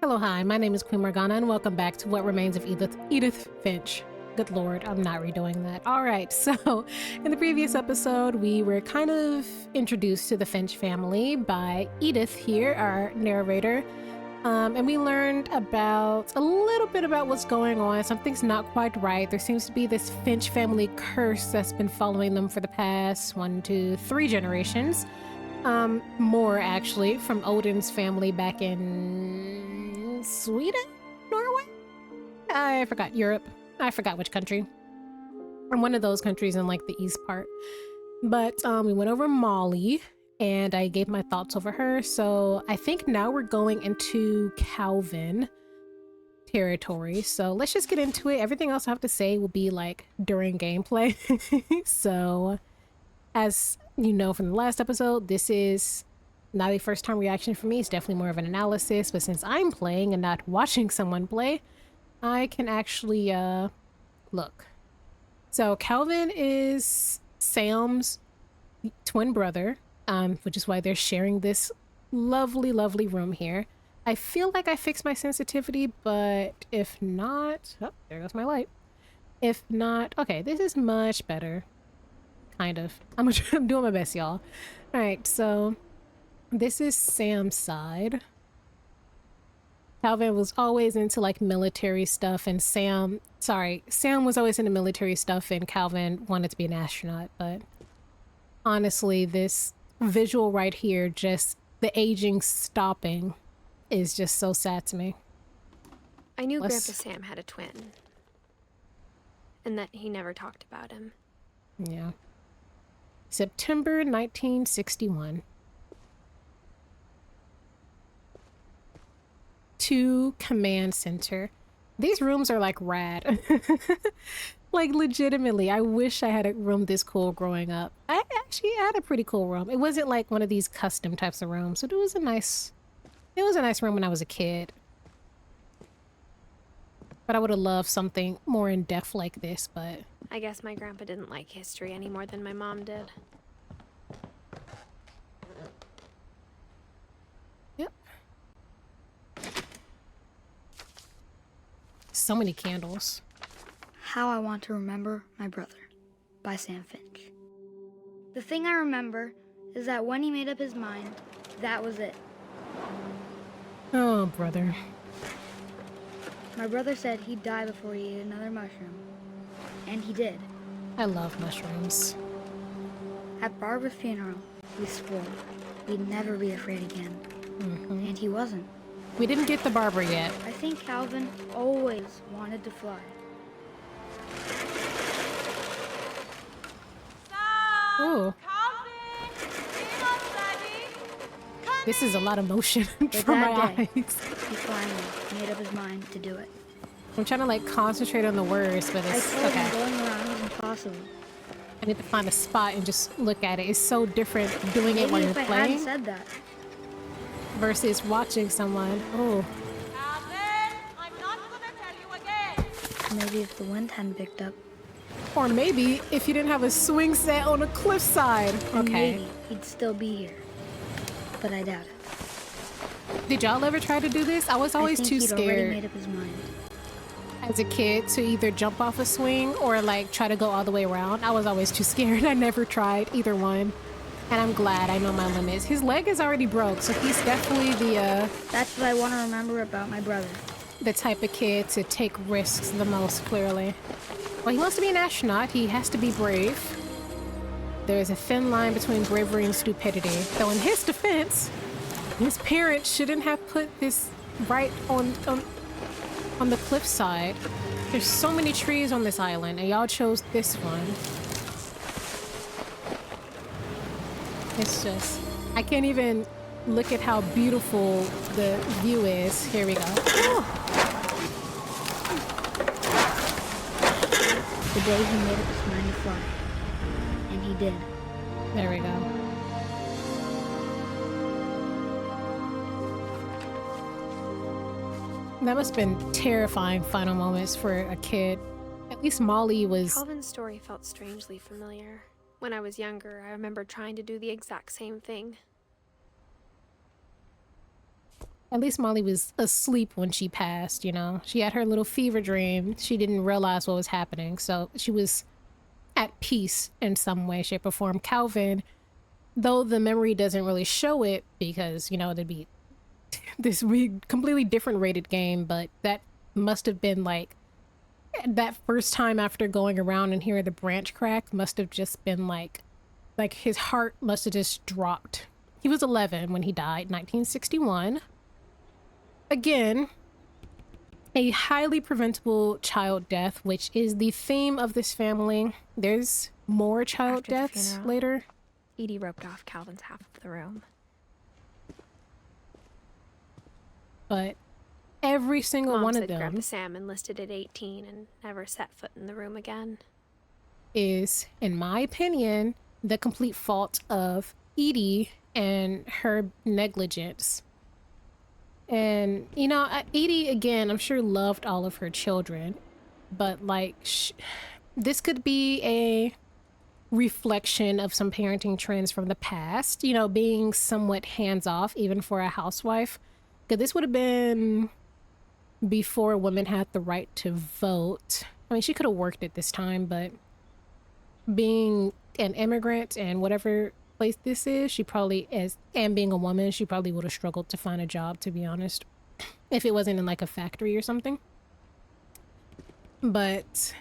Hello, hi, my name is Queen Morgana, and welcome back to What Remains of Edith Finch. Good lord, I'm not redoing that. Alright, so in the previous episode, we were kind of introduced to the Finch family by Edith here, our narrator. And we learned about a little bit about what's going on. Something's not quite right. There seems to be this Finch family curse that's been following them for the past 1, 2, 3 generations. More actually, from Odin's family back in Sweden? Norway? I forgot. Europe. I forgot which country. From one of those countries in like the east part. But we went over Molly and I gave my thoughts over her. So I think now we're going into Calvin territory. So let's just get into it. Everything else I have to say will be like during gameplay. So as you know from the last episode, this is not a first time reaction for me. It's definitely more of an analysis, but since I'm playing and not watching someone play, I can actually look. So Calvin is Sam's twin brother, which is why they're sharing this lovely, lovely room here. I feel like I fixed my sensitivity, but if not, oh, there goes my light. If not, okay, this is much better. Kind of. I'm doing my best, y'all. All right, so this is Sam's side. Calvin was always into like military stuff, and Sam was always into military stuff, and Calvin wanted to be an astronaut. But honestly, this visual right here, just the aging stopping, is just so sad to me. I knew Grandpa Sam had a twin, and that he never talked about him. Yeah. September 1961. To Command Center. These rooms are like rad. Like legitimately, I wish I had a room this cool growing up. I actually had a pretty cool room. It wasn't like one of these custom types of rooms, but it was a nice room when I was a kid. But I would have loved something more in depth like this, but I guess my grandpa didn't like history any more than my mom did. Yep. So many candles. How I Want to Remember My Brother by Sam Finch. The thing I remember is that when he made up his mind, that was it. Oh, brother. My brother said he'd die before he ate another mushroom. And he did. I love mushrooms. At Barbara's funeral, we swore we'd never be afraid again. Mm-hmm. And he wasn't. We didn't get the Barbara yet. I think Calvin always wanted to fly. Ooh. This is a lot of motion for my eyes. He finally made up his mind to do it. I'm trying to like concentrate on the words, but I it's told okay. him going around was impossible. I need to find a spot and just look at it. It's so different doing it while Maybe you're if I playing hadn't said that. versus watching someone. Oh, Calvin, I'm not gonna tell you again. Maybe if the wind hadn't picked up. or maybe if you didn't have a swing set on a cliffside. then Okay. maybe he'd still be here. But I doubt it. Did y'all ever try to do this? I was always I think too he'd already scared made up his mind. as a kid to either jump off a swing or like try to go all the way around. I was always too scared. I never tried either one. And I'm glad I know my limits. His leg is already broke, so he's definitely That's what I want to remember about my brother. the type of kid to take risks the most, clearly. Well, he wants to be an astronaut. He has to be brave. There's a thin line between bravery and stupidity. Though in his defense, his parents shouldn't have put this right on the cliffside. There's so many trees on this island, and y'all chose this one. It's just, I can't even look at how beautiful the view is. Here we go. The day he made up his mind to fly. And he did. There we go. That must have been terrifying final moments for a kid. At least Molly was... Calvin's story felt strangely familiar. When I was younger, I remember trying to do the exact same thing. At least Molly was asleep when she passed, you know? She had her little fever dream. She didn't realize what was happening, so she was at peace in some way, shape, or form. Calvin, though the memory doesn't really show it because, you know, there'd be this completely different rated game, but that must have been like that first time after going around and hearing the branch crack must have just been like his heart must have just dropped. He was 11 when he died, 1961. Again, a highly preventable child death, which is the theme of this family. There's more child After the deaths funeral, later. Edie roped off Calvin's half of the room. But every single Mom one of said them Grandpa Sam enlisted at 18 and never set foot in the room again. is, in my opinion, the complete fault of Edie and her negligence. And, you know, Edie, again, I'm sure loved all of her children, but like, this could be a reflection of some parenting trends from the past, you know, being somewhat hands-off, even for a housewife. Because this would have been before women had the right to vote. I mean, she could have worked at this time, but being an immigrant and whatever place this is, she probably is, and being a woman, she probably would have struggled to find a job, to be honest, if it wasn't in like a factory or something. But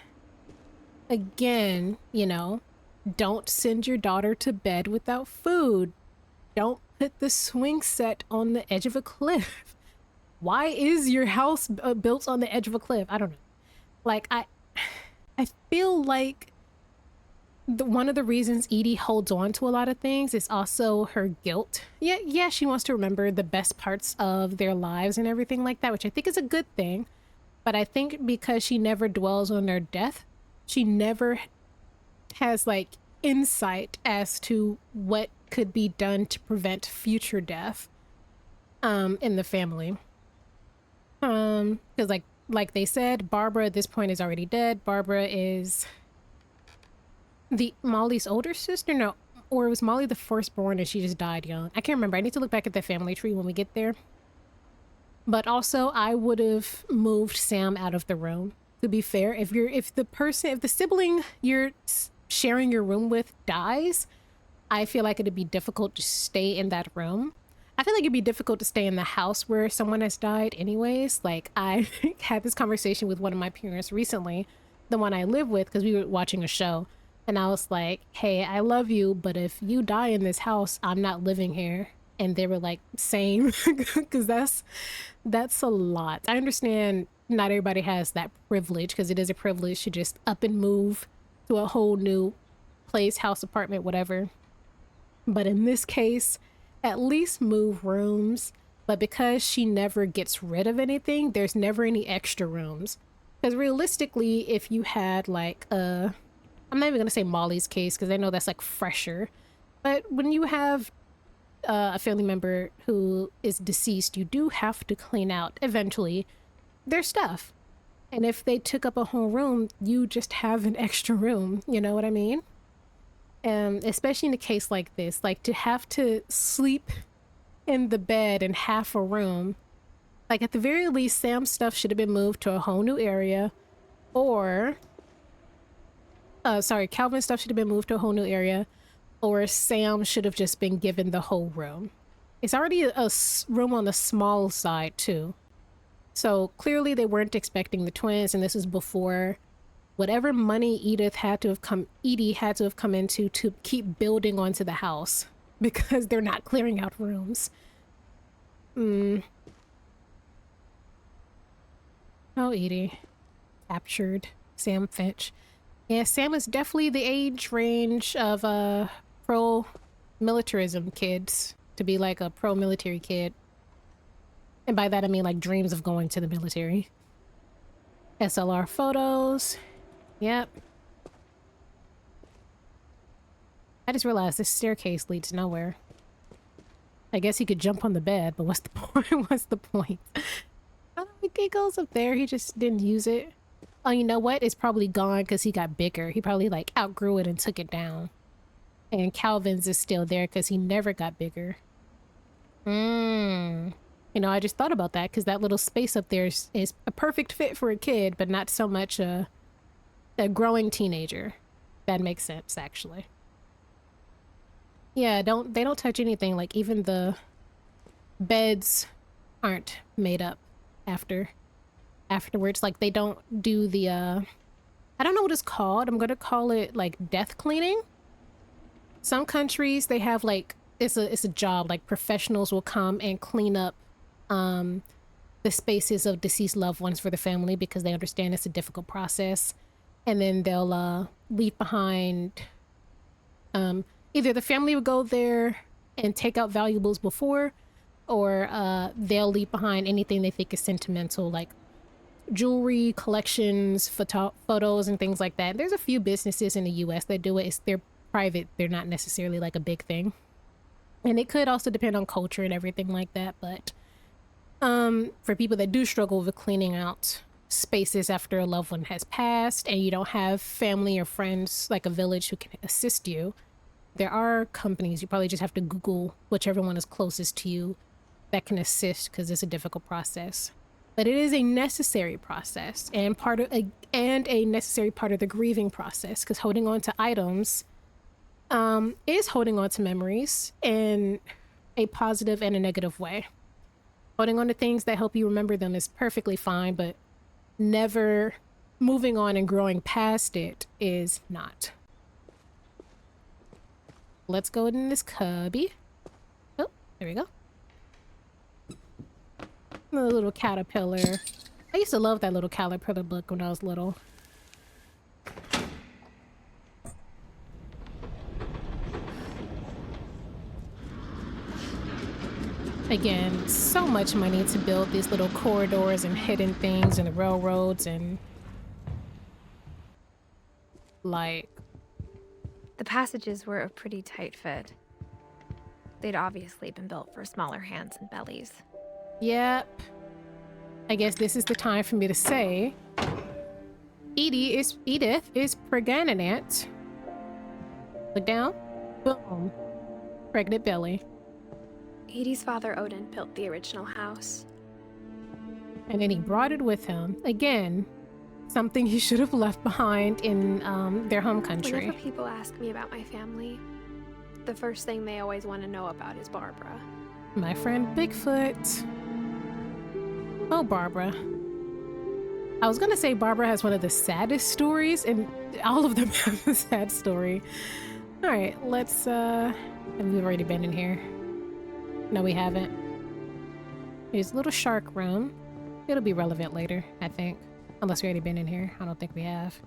again, you know, don't send your daughter to bed without food. Don't put the swing set on the edge of a cliff. Why is your house built on the edge of a cliff? I don't know. Like, I feel like one of the reasons Edie holds on to a lot of things is also her guilt. Yeah, she wants to remember the best parts of their lives and everything like that, which I think is a good thing. But I think because she never dwells on their death, she never has like insight as to what could be done to prevent future death in the family. Because like they said, Barbara at this point is already dead. Barbara is Molly's older sister? No, or was Molly the firstborn and she just died young? I can't remember. I need to look back at the family tree when we get there. But also, I would have moved Sam out of the room. To be fair, if the sibling you're sharing your room with dies, I feel like it'd be difficult to stay in that room. I feel like it'd be difficult to stay in the house where someone has died anyways. Like, I had this conversation with one of my parents recently, the one I live with, because we were watching a show. And I was like, hey, I love you, but if you die in this house, I'm not living here. And they were like, same, because that's a lot. I understand not everybody has that privilege, because it is a privilege to just up and move to a whole new place, house, apartment, whatever. But in this case, at least move rooms. But because she never gets rid of anything, there's never any extra rooms. Because realistically, if you had like I'm not even going to say Molly's case, because I know that's like fresher. But when you have a family member who is deceased, you do have to clean out eventually their stuff. And if they took up a whole room, you just have an extra room. You know what I mean? Especially in a case like this, like to have to sleep in the bed in half a room. Like at the very least, Sam's stuff should have been moved to a whole new area, or Calvin's stuff should have been moved to a whole new area, or Sam should have just been given the whole room. It's already a room on the small side too. So clearly they weren't expecting the twins, and this is before whatever money Edie had to have come into to keep building onto the house, because they're not clearing out rooms. Oh, Edie. Captured. Sam Finch. Yeah, Sam is definitely the age range of pro-militarism kids, to be like a pro-military kid. And by that I mean like dreams of going to the military. SLR photos. Yep. I just realized this staircase leads nowhere. I guess he could jump on the bed, but what's the point? What's the point? Oh, it goes up there. He just didn't use it. Oh, you know what? It's probably gone because he got bigger. He probably like outgrew it and took it down. And Calvin's is still there because he never got bigger. You know, I just thought about that because that little space up there is a perfect fit for a kid, but not so much a growing teenager. That makes sense, actually. Yeah, they don't touch anything. Like, even the beds aren't made up afterwards. Like, they don't do the I don't know what it's called. I'm gonna call it like death cleaning. Some countries, they have like it's a job. Like, professionals will come and clean up the spaces of deceased loved ones for the family because they understand it's a difficult process. And then they'll leave behind either the family would go there and take out valuables before, or they'll leave behind anything they think is sentimental, like jewelry, collections, photos, and things like that. There's a few businesses in the US that do it. They're private. They're not necessarily like a big thing. And it could also depend on culture and everything like that. But for people that do struggle with cleaning out spaces after a loved one has passed and you don't have family or friends, like a village, who can assist you, there are companies. You probably just have to Google whichever one is closest to you that can assist, because it's a difficult process. But it is a necessary process and a necessary part of the grieving process, because holding on to items is holding on to memories in a positive and a negative way. Holding on to things that help you remember them is perfectly fine, but never moving on and growing past it is not. Let's go in this cubby. Oh, there we go. The little caterpillar. I used to love that little caterpillar book when I was little. Again, so much money to build these little corridors and hidden things and the railroads and like... The passages were a pretty tight fit. They'd obviously been built for smaller hands and bellies. Yep. I guess this is the time for me to say Edith is pregnant. Look down. Boom. Pregnant belly. Edie's father Odin built the original house. And then he brought it with him. Again, something he should have left behind in their home country. Whenever people ask me about my family, the first thing they always want to know about is Barbara. My friend Bigfoot. Oh, Barbara. I was gonna say Barbara has one of the saddest stories, and all of them have a sad story. All right, let's, have we already been in here? No, we haven't. Here's a little shark room. It'll be relevant later, I think. Unless we already been in here. I don't think we have.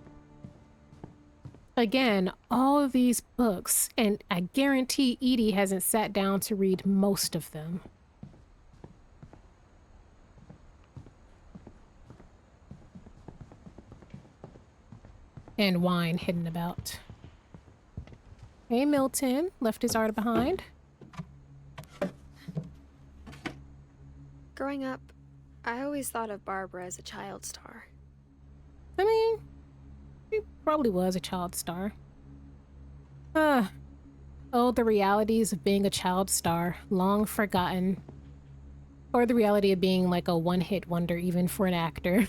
Again, all of these books, and I guarantee Edie hasn't sat down to read most of them. And wine hidden about. Hey, Milton. Left his art behind. Growing up, I always thought of Barbara as a child star. I mean, he probably was a child star. Oh, the realities of being a child star, long forgotten. Or the reality of being like a one-hit wonder, even for an actor.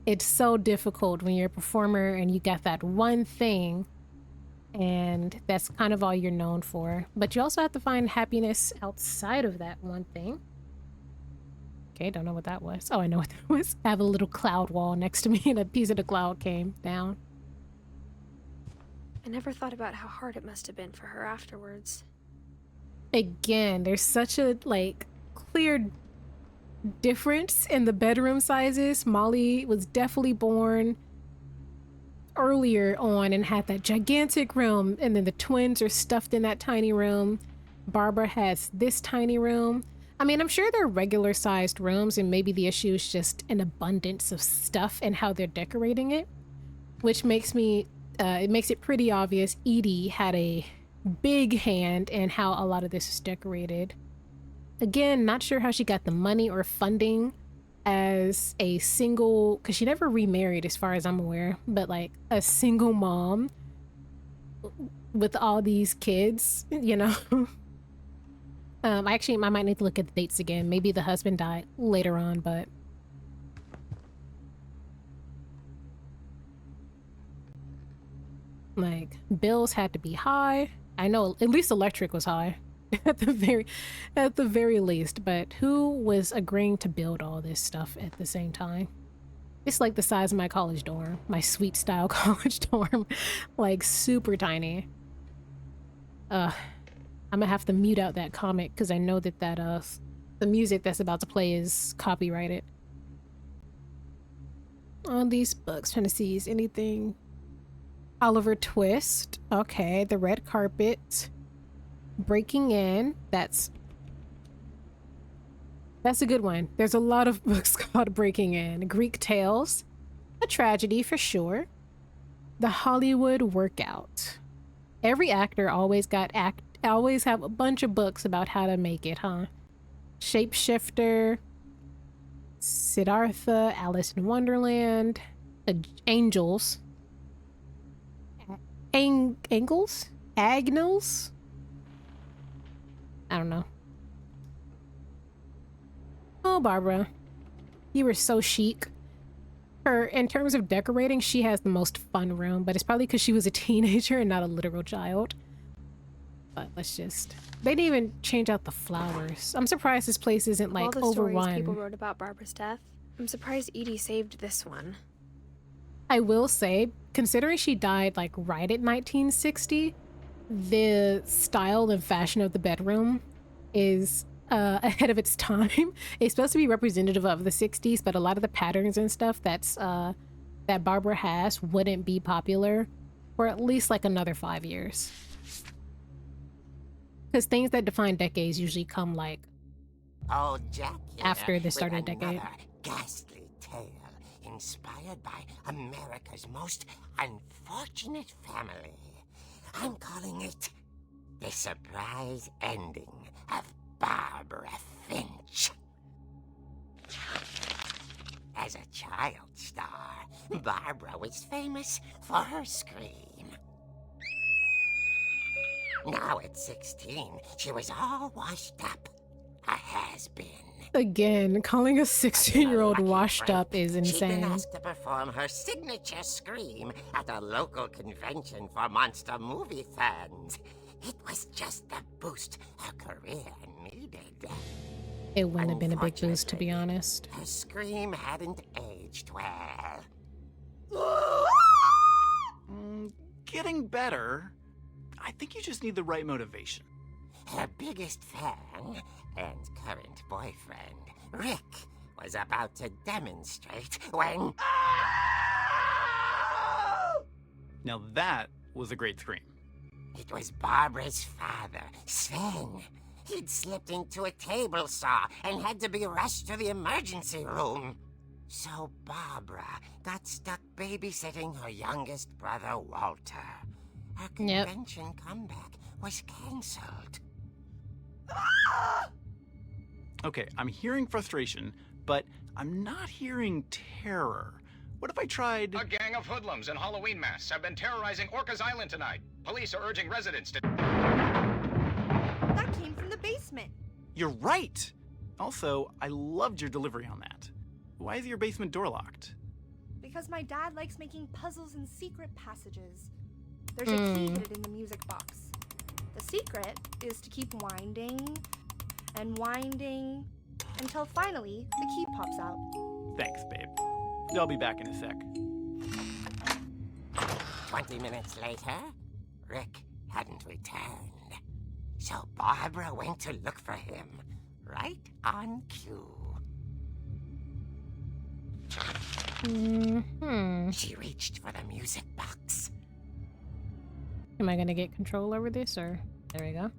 It's so difficult when you're a performer and you got that one thing, and that's kind of all you're known for. But you also have to find happiness outside of that one thing. Okay, don't know what that was. Oh, I know what that was. I have a little cloud wall next to me and a piece of the cloud came down. I never thought about how hard it must have been for her afterwards. Again, there's such a, like, clear difference in the bedroom sizes. Molly was definitely born earlier on and had that gigantic room, and then the twins are stuffed in that tiny room. Barbara has this tiny room. I mean, I'm sure they're regular sized rooms, and maybe the issue is just an abundance of stuff and how they're decorating it, which makes me, it makes it pretty obvious Edie had a big hand in how a lot of this is decorated. Again, not sure how she got the money or funding as a single, because she never remarried as far as I'm aware, but like a single mom with all these kids, you know? I might need to look at the dates again. Maybe the husband died later on, but like bills had to be high. I know at least electric was high at the very least, but who was agreeing to build all this stuff at the same time? It's like the size of my college dorm, my suite style college dorm, like super tiny. I'm gonna have to mute out that comment because I know that the music that's about to play is copyrighted. On these books, trying to see is anything. Oliver Twist. Okay, the red carpet. Breaking In. That's a good one. There's a lot of books called Breaking In. Greek Tales. A tragedy for sure. The Hollywood Workout. Every actor always have a bunch of books about how to make it, huh? Shapeshifter. Siddhartha. Alice in Wonderland. Angels. Angles? Agnels? I don't know. Oh, Barbara. You were so chic. In terms of decorating, she has the most fun room, but it's probably because she was a teenager and not a literal child. But let's just... They didn't even change out the flowers. I'm surprised this place isn't, like, All the stories overrun. people wrote about Barbara's death, I'm surprised Edie saved this one. I will say, considering she died, like, right at 1960, the style and fashion of the bedroom is ahead of its time. It's supposed to be representative of the 60s, but a lot of the patterns and stuff that Barbara has wouldn't be popular for at least, like, another 5 years. Because things that define decades usually come, like, after the start of the decade. Ghastly tale inspired by America's most unfortunate family. I'm calling it The Surprise Ending of Barbara Finch. As a child star, Barbara was famous for her scream. Now at 16, she was all washed up. A has-been. Again, calling a 16-year-old washed up is She'd been insane. asked to perform her signature scream at a local convention for monster movie fans. It was just the boost her career needed. It wouldn't have been a big boost, to be honest. Her scream hadn't aged well. Getting better. I think you just need the right motivation. Her biggest fan and current boyfriend, Rick, was about to demonstrate when... Now that was a great scream. It was Barbara's father, Sven. He'd slipped into a table saw and had to be rushed to the emergency room. So Barbara got stuck babysitting her youngest brother, Walter. Her convention comeback was cancelled. Okay, I'm hearing frustration, but I'm not hearing terror. What if I tried... A gang of hoodlums in Halloween masks have been terrorizing Orcas Island tonight. Police are urging residents to... That came from the basement. You're right! Also, I loved your delivery on that. Why is your basement door locked? Because my dad likes making puzzles and secret passages. There's a key hidden in the music box. The secret is to keep winding and winding until finally the key pops out. Thanks, babe. I'll be back in a sec. 20 minutes later, Rick hadn't returned. So Barbara went to look for him, right on cue. She reached for the music box. Am I gonna get control over this, or... There we go.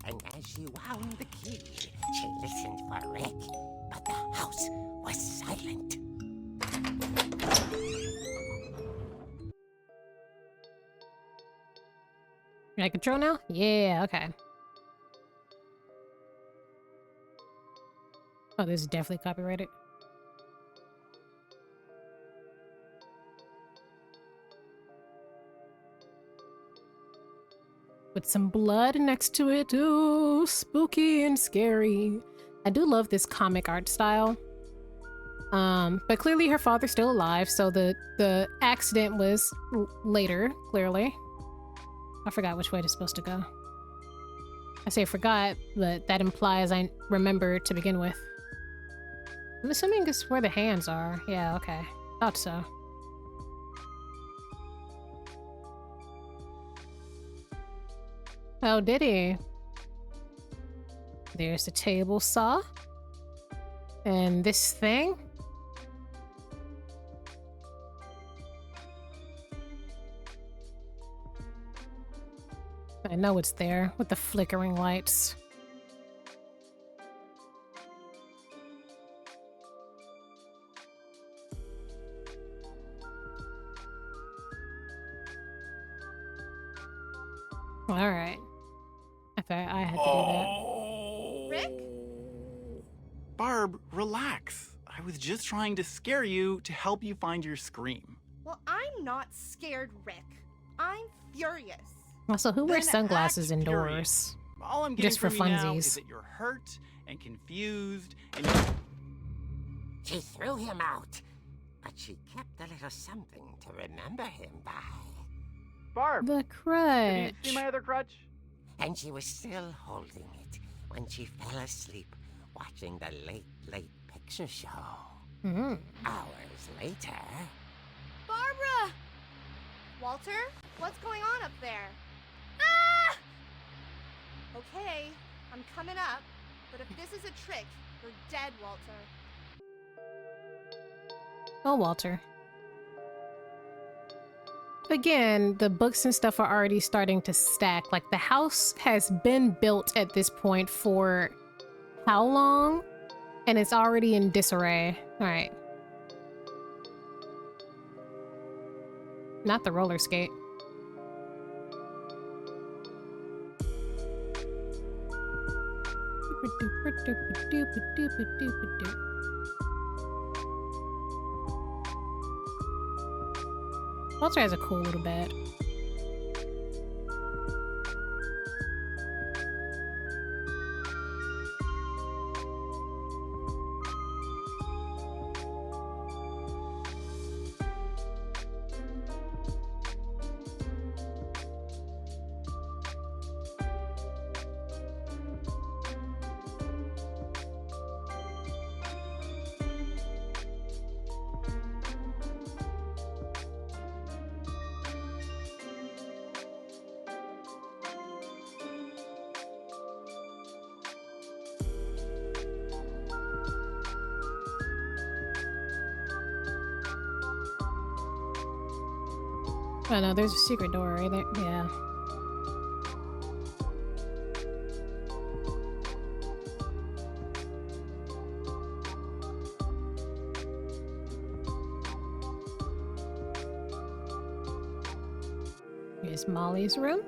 And as she wound the key, she listened for Rick, but the house was silent. Can I control now? Yeah, okay. Oh, this is definitely copyrighted. with some blood next to it. Ooh, spooky and scary. I do love this comic art style. But clearly her father's still alive, so the accident was later, clearly. I forgot which way it's supposed to go. I say forgot, but that implies I remember to begin with. I'm assuming this is where the hands are. Yeah, okay. Thought so. Oh, did he? There's the table saw. And this thing? I know it's there with the flickering lights. All right. Okay, I had to do that. Rick? Barb, relax. I was just trying to scare you to help you find your scream. Well, I'm not scared, Rick. I'm furious. Also, who wears Then sunglasses act indoors? furious. All I'm getting Just for from you now funsies. is that you're hurt and confused and She threw him out, but she kept a little something to remember him by. Barb, The have you crutch. seen my other crutch? And she was still holding it when she fell asleep watching the late picture show. Mm. Hours later... Barbara! Walter, what's going on up there? Ah! Okay, I'm coming up, but if this is a trick, you're dead, Walter. Oh, Walter. Again, the books and stuff are already starting to stack. Like, the house has been built at this point for how long? And it's already in disarray. All right. Not the roller skate. Walter has a cool little bed. Oh no, there's a secret door right there. Yeah. Here's Molly's room.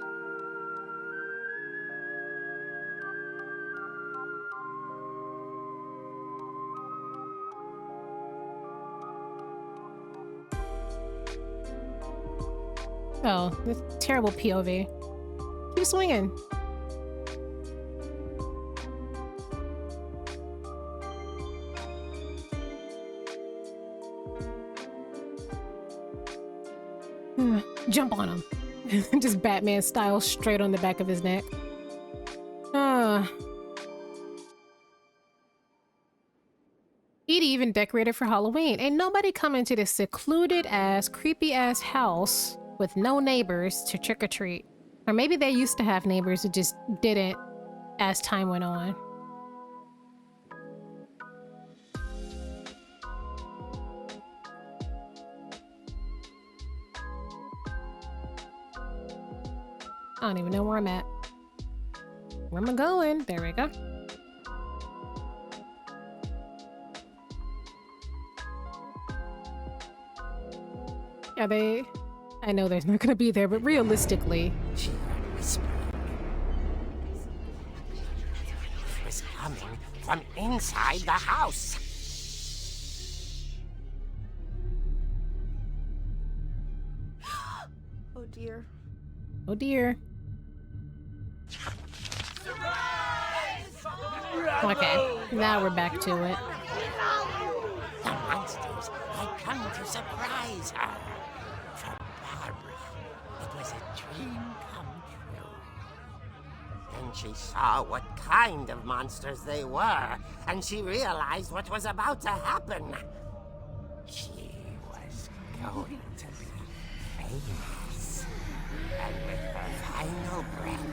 Oh, this terrible POV. Keep swinging. Jump on him. Just Batman style, straight on the back of his neck. Edie even decorated for Halloween. Ain't nobody coming to this secluded ass, creepy ass house with no neighbors to trick or treat. Or maybe they used to have neighbors who just didn't as time went on. I don't even know where I'm at. Where am I going? There we go. Are they? I know there's not gonna be there, but realistically. She heard whispering. It was coming from inside the house. Oh dear. Oh dear. Okay, now we're back to it. The monsters had come to surprise her. For Barbara, it was a dream come true. Then she saw what kind of monsters they were, and she realized what was about to happen. She was going to be famous. And with her final breath,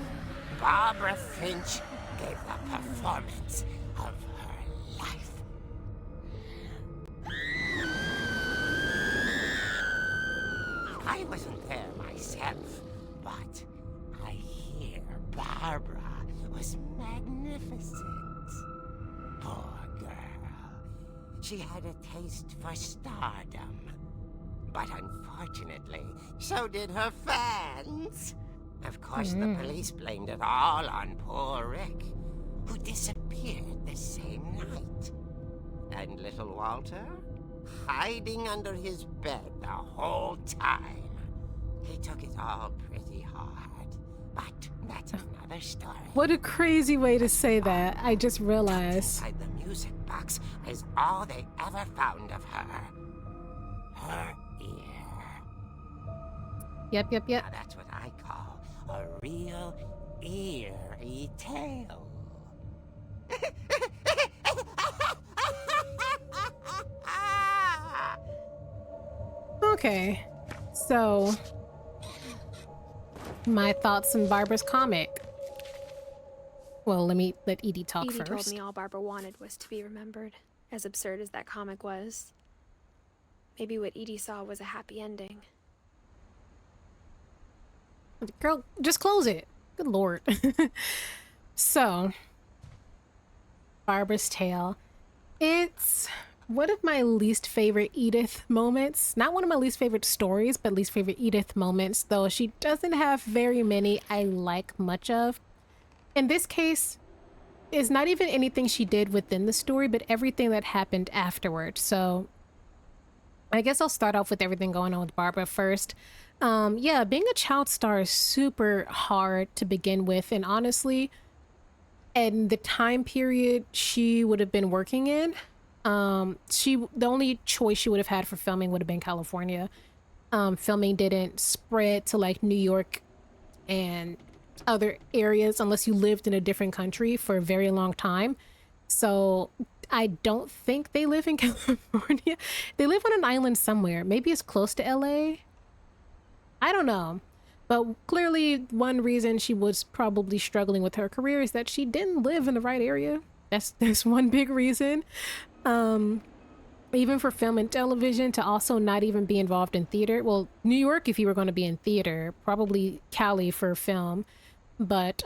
Barbara Finch gave the performance of her life. I wasn't there myself, but I hear Barbara was magnificent. Poor girl. She had a taste for stardom. But unfortunately, so did her fans. Of course, the police blamed it all on poor Rick, who disappeared the same night. And little Walter? Hiding under his bed the whole time. He took it all pretty hard. But that's another story. What a crazy way to say that. I just realized. Inside the music box is all they ever found of her. Her ear. Yep. Now that's what I call a real eerie tale. Okay, so my thoughts on Barbara's comic. Well, let Edie talk Edie first. told me all Barbara wanted was to be remembered, as absurd as that comic was. Maybe what Edie saw was a happy ending. Girl, just close it. Good lord. So, Barbara's Tale. It's one of my least favorite Edith moments. Not one of my least favorite stories, but least favorite Edith moments, though she doesn't have very many I like much of. In this case, it's not even anything she did within the story, but everything that happened afterward. So, I guess I'll start off with everything going on with Barbara first. Yeah, being a child star is super hard to begin with, and honestly, in the time period she would have been working in, the only choice she would have had for filming would have been California. Filming didn't spread to like New York and other areas unless you lived in a different country for a very long time. So I don't think they live in California. They live on an island somewhere. Maybe it's close to LA. I don't know. But clearly one reason she was probably struggling with her career is that she didn't live in the right area. That's one big reason. Even for film and television, to also not even be involved in theater. Well, New York if you were going to be in theater, probably Cali for film. But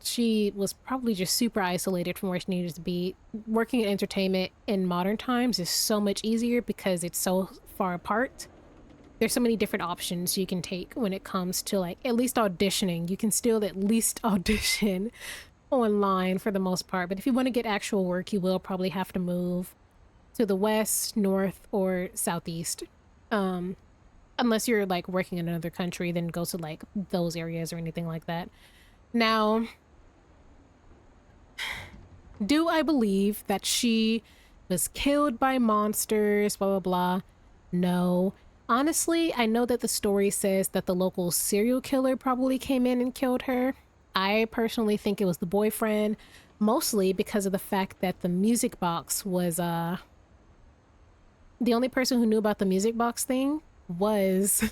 she was probably just super isolated from where she needed to be. Working in entertainment in modern times is so much easier because it's so far apart. There's so many different options you can take when it comes to like at least auditioning. You can still at least audition online for the most part. But if you want to get actual work, you will probably have to move to the west, north, or southeast. Unless you're like working in another country, then go to like those areas or anything like that. Now, do I believe that she was killed by monsters, blah, blah, blah? No. Honestly, I know that the story says that the local serial killer probably came in and killed her. I personally think it was the boyfriend, mostly because of the fact that the music box was, the only person who knew about the music box thing was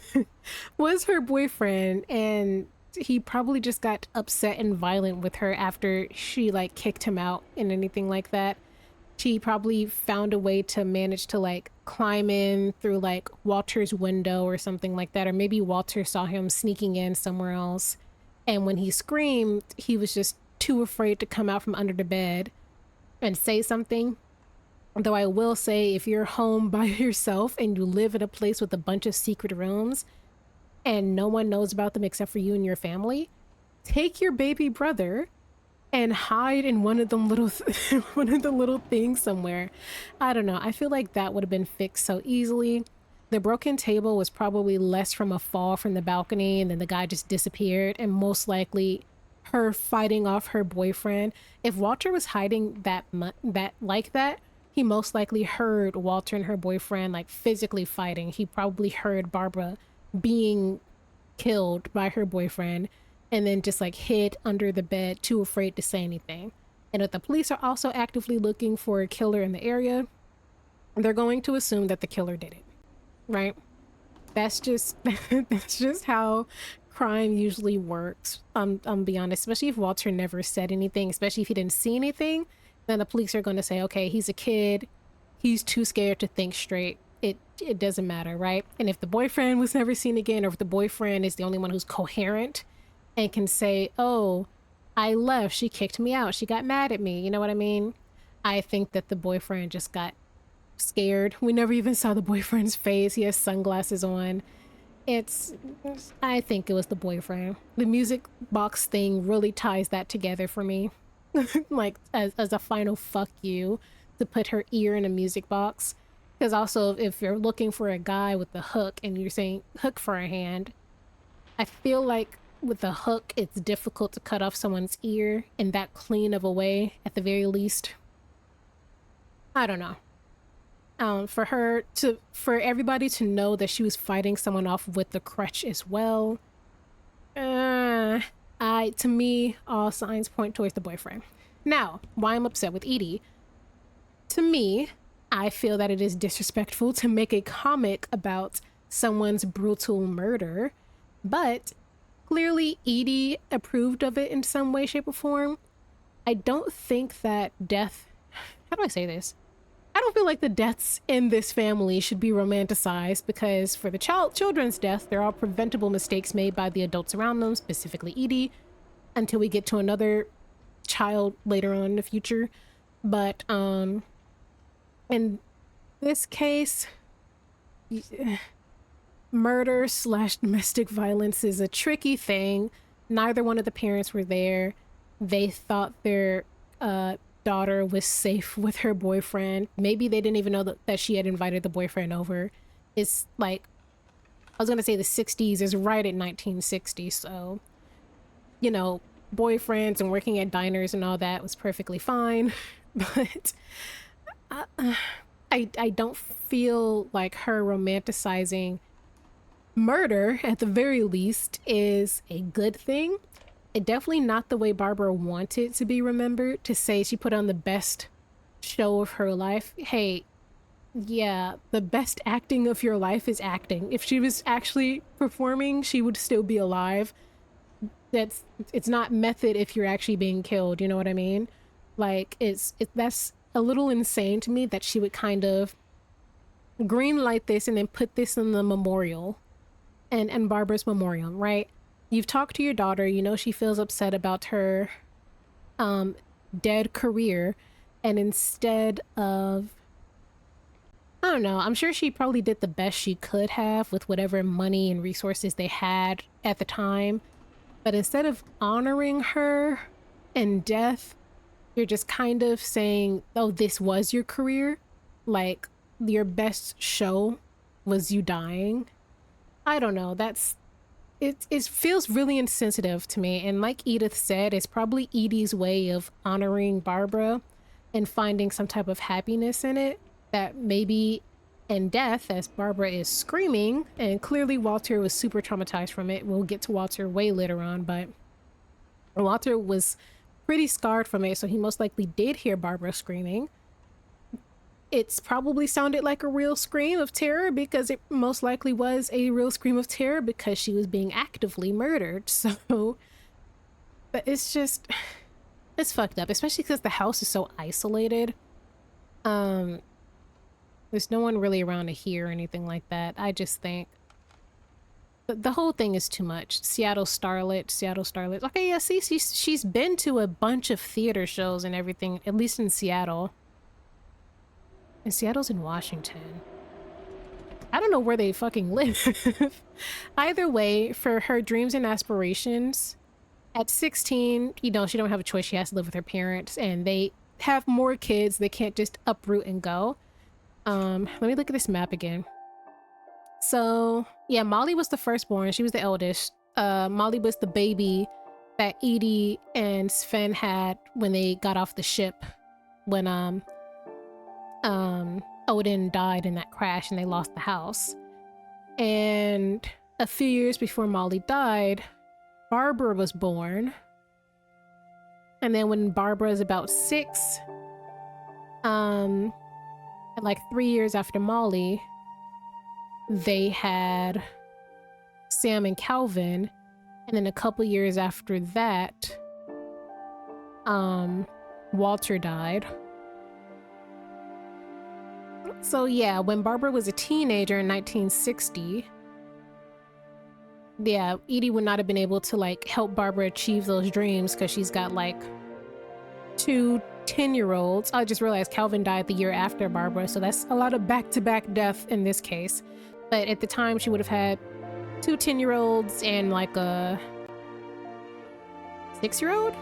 her boyfriend, and he probably just got upset and violent with her after she like kicked him out and anything like that. She probably found a way to manage to like climb in through like Walter's window or something like that, or maybe Walter saw him sneaking in somewhere else, and when he screamed, he was just too afraid to come out from under the bed and say something. Though I will say, if you're home by yourself and you live in a place with a bunch of secret rooms and no one knows about them except for you and your family, take your baby brother and hide in one of them little one of the little things somewhere. I don't know. I feel like that would have been fixed so easily. The broken table was probably less from a fall from the balcony, and then the guy just disappeared, and most likely her fighting off her boyfriend. If Walter was hiding that like that, he most likely heard Walter and her boyfriend like physically fighting. He probably heard Barbara being killed by her boyfriend and then just like hid under the bed, too afraid to say anything. And if the police are also actively looking for a killer in the area, they're going to assume that the killer did it, right? That's just that's just how crime usually works. I'm be honest, especially if Walter never said anything, especially if he didn't see anything, then the police are going to say, okay, he's a kid, he's too scared to think straight. It doesn't matter, right? And if the boyfriend was never seen again, or if the boyfriend is the only one who's coherent and can say, oh, I left, she kicked me out, she got mad at me, you know what I mean? I think that the boyfriend just got scared. We never even saw the boyfriend's face. He has sunglasses on. I think it was the boyfriend. The music box thing really ties that together for me. Like as a final fuck you to put her ear in a music box. Because also if you're looking for a guy with the hook and you're saying hook for a hand, I feel like with the hook it's difficult to cut off someone's ear in that clean of a way at the very least. I don't know. For everybody to know that she was fighting someone off with the crutch as well, to me, all signs point towards the boyfriend. Now, why I'm upset with Edie. To me, I feel that it is disrespectful to make a comic about someone's brutal murder, but clearly Edie approved of it in some way, shape, or form. I don't think that death... How do I say this? I don't feel like the deaths in this family should be romanticized, because for the children's death, they're all preventable mistakes made by the adults around them, specifically Edie, until we get to another child later on in the future. But in this case, murder / domestic violence is a tricky thing. Neither one of the parents were there. They thought their daughter was safe with her boyfriend. Maybe they didn't even know that she had invited the boyfriend over. It's like, I was gonna say the 60s is right at 1960, so, you know, boyfriends and working at diners and all that was perfectly fine. But I don't feel like her romanticizing murder, at the very least, is a good thing. It definitely not the way Barbara wanted to be remembered, to say she put on the best show of her life. Hey, yeah, the best acting of your life is acting. If she was actually performing, she would still be alive. It's not method if you're actually being killed, you know what I mean? Like, that's a little insane to me that she would kind of green light this and then put this in the memorial and Barbara's memorial, right? You've talked to your daughter, you know she feels upset about her dead career, and instead of, I don't know, I'm sure she probably did the best she could have with whatever money and resources they had at the time, but instead of honoring her in death, you're just kind of saying, oh, this was your career? Like, your best show was you dying? I don't know, it feels really insensitive to me, and like Edith said, it's probably Edie's way of honoring Barbara and finding some type of happiness in it, that maybe in death, as Barbara is screaming, and clearly Walter was super traumatized from it. We'll get to Walter way later on, but Walter was pretty scarred from it, so he most likely did hear Barbara screaming. It's probably sounded like a real scream of terror, because it most likely was a real scream of terror because she was being actively murdered. So, but it's just, it's fucked up, especially because the house is so isolated. There's no one really around to hear or anything like that. I just think the whole thing is too much. Seattle Starlet. Okay, yeah, see, she's been to a bunch of theater shows and everything, at least in Seattle. And Seattle's in Washington. I don't know where they fucking live. Either way, for her dreams and aspirations, at 16, you know, she don't have a choice. She has to live with her parents, and they have more kids. They can't just uproot and go. Let me look at this map again. So, yeah, Molly was the firstborn. She was the eldest. Molly was the baby that Edie and Sven had when they got off the ship when Odin died in that crash and they lost the house. And a few years before Molly died, Barbara was born. And then when Barbara is about 6, and like 3 years after Molly, they had Sam and Calvin. And then a couple years after that, Walter died. So yeah, when Barbara was a teenager in 1960, yeah, Edie would not have been able to like help Barbara achieve those dreams because she's got like 2 10-year-olds. I just realized Calvin died the year after Barbara, so that's a lot of back-to-back death in this case. But at the time, she would have had 2 10-year-olds and like a 6-year-old?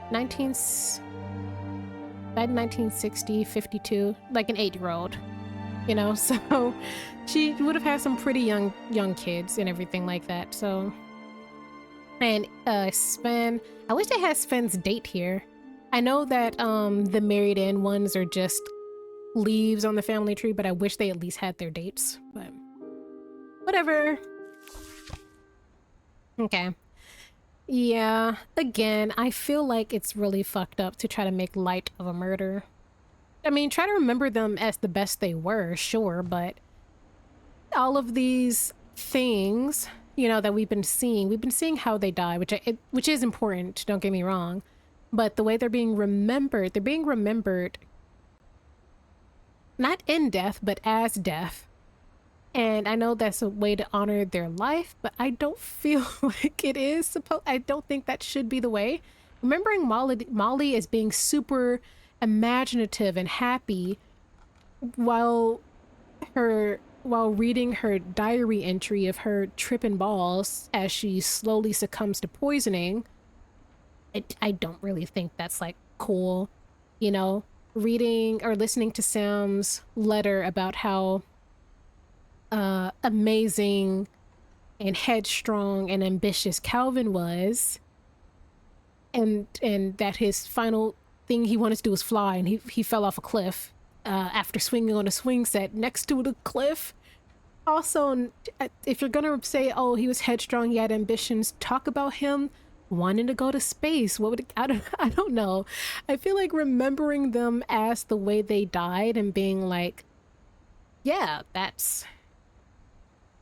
1960, 52, like an 8-year-old, you know? So she would have had some pretty young kids and everything like that, so. And Sven, I wish I had Sven's date here. I know that the married in ones are just leaves on the family tree, but I wish they at least had their dates, but whatever. Okay. Yeah, again, I feel like it's really fucked up to try to make light of a murder. I mean, try to remember them as the best they were, sure, but all of these things, you know, that we've been seeing how they die, which is important, don't get me wrong, but the way they're being remembered not in death, but as death. And I know that's a way to honor their life, but I don't feel like it is supposed. I don't think that should be the way. Remembering Molly as being super imaginative and happy while reading her diary entry of her tripping balls as she slowly succumbs to poisoning, I don't really think that's like cool, you know, reading or listening to Sam's letter about how amazing and headstrong and ambitious Calvin was, and that his final thing he wanted to do was fly, and he fell off a cliff after swinging on a swing set next to the cliff. Also, if you're gonna say, oh, he was headstrong, he had ambitions, talk about him wanting to go to space. I don't know. I feel like remembering them as the way they died and being like, yeah, that's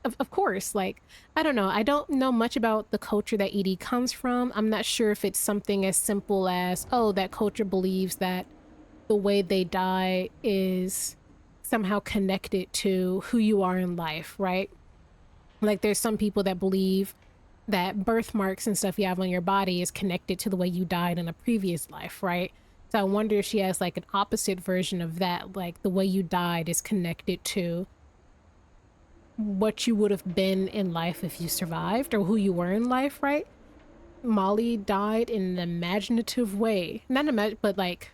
of course, like, I don't know. I don't know much about the culture that Edie comes from. I'm not sure if it's something as simple as, oh, that culture believes that the way they die is somehow connected to who you are in life, right? Like, there's some people that believe that birthmarks and stuff you have on your body is connected to the way you died in a previous life, right? So I wonder if she has like an opposite version of that, like the way you died is connected to what you would have been in life if you survived, or who you were in life, right? Molly died in an imaginative way. But like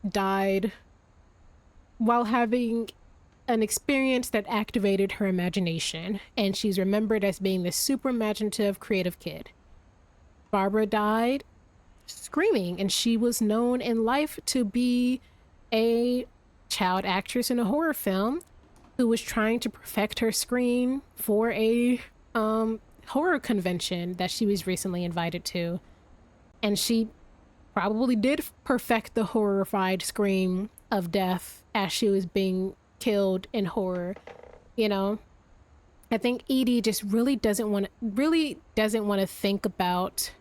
died while having an experience that activated her imagination, and she's remembered as being this super imaginative, creative kid. Barbara died screaming, and she was known in life to be a child actress in a horror film who was trying to perfect her scream for a horror convention that she was recently invited to. And she probably did perfect the horrified scream of death as she was being killed in horror, you know? I think Edie just really doesn't want to think about